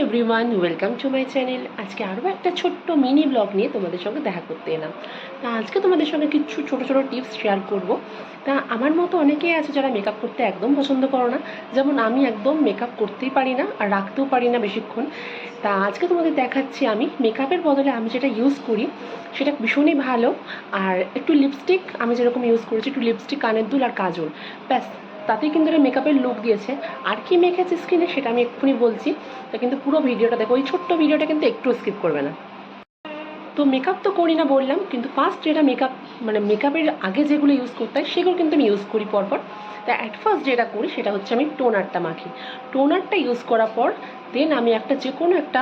Everyone, welcome to my channel. আজকে আরও একটা ছোট্ট মিনি ব্লগ নিয়ে তোমাদের সঙ্গে দেখা করতে এলাম। তা আজকে তোমাদের সঙ্গে কিছু ছোটো ছোটো টিপস শেয়ার করব। তা আমার মতো অনেকেই আছে যারা মেকআপ করতে একদম পছন্দ করো না, যেমন আমি একদম মেকআপ করতেই পারি না আর রাখতেও পারি না বেশিক্ষণ। তা আজকে তোমাদের দেখাচ্ছি আমি মেকআপের বদলে আমি যেটা ইউজ করি সেটা ভীষণই ভালো। আর একটু লিপস্টিক আমি যেরকম ইউজ করেছি, একটু লিপস্টিক, কানের দুল আর কাজল, ব্যাস, তাতেই কিন্তু এটা মেকআপের লুক দিয়েছে। আর কি মেখেছে স্কিনে সেটা আমি এক্ষুনি বলছি। তো কিন্তু পুরো ভিডিওটা দেখো, ওই ছোট্ট ভিডিওটা কিন্তু একটু স্কিপ করবে না। তো মেকআপ তো করি না বললাম, কিন্তু ফার্স্ট যেটা মেকআপ মানে মেকআপের আগে যেগুলো ইউজ করতে হয় সেগুলো কিন্তু আমি ইউজ করি পরপর। তা অ্যাট ফার্স্ট যেটা করি সেটা হচ্ছে আমি টোনারটা মাখি। টোনারটা ইউজ করার পর দেন আমি একটা যে কোনো একটা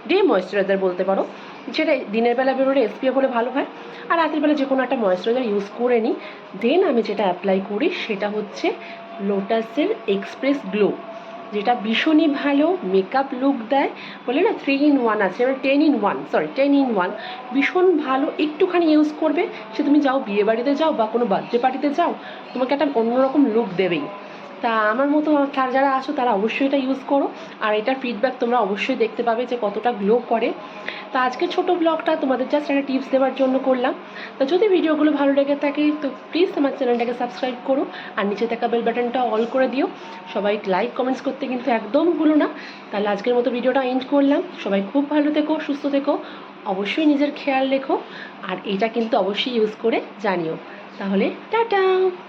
ডে ময়েশ্চারাইজার বলতে পারো, যেটা দিনের বেলা বেরোলে এসপিএফ হলে ভালো হয়, আর রাতের বেলা যে কোনো একটা ময়েশ্চারাইজার ইউজ করে নিই। দেন আমি যেটা অ্যাপ্লাই করি সেটা হচ্ছে লোটাসের এক্সপ্রেস গ্লো, যেটা ভীষণই ভালো মেকআপ লুক দেয়। বলে না 3 in 1 আছে, এবার 10 in 1 ভীষণ ভালো। একটুখানি ইউজ করবে, সে তুমি যাও বিয়ে বাড়িতে যাও বা কোনো বার্থডে পার্টিতে যাও, তোমাকে একটা অন্যরকম লুক দেবেই। তা আমার মতো তার যারা আছো তারা অবশ্যই এটা ইউজ করো, আর এটার ফিডব্যাক তোমরা অবশ্যই দেখতে পাবে যে কতটা গ্লো করে। তা আজকে ছোটো ব্লগটা তোমাদের জাস্ট একটা টিপস দেওয়ার জন্য করলাম। তা যদি ভিডিওগুলো ভালো লেগে থাকে তো প্লিজ আমার চ্যানেলটাকে সাবস্ক্রাইব করো, আর নিচে থাকা বেল বাটনটা অল করে দিও। সবাই লাইক কমেন্টস করতে কিন্তু একদম ভুলো না। তাহলে আজকের মতো ভিডিওটা এন্ড করলাম। সবাই খুব ভালো থেকো, সুস্থ থেকো, অবশ্যই নিজের খেয়াল রেখো, আর এটা কিন্তু অবশ্যই ইউজ করে জানিও। তাহলে টাটা।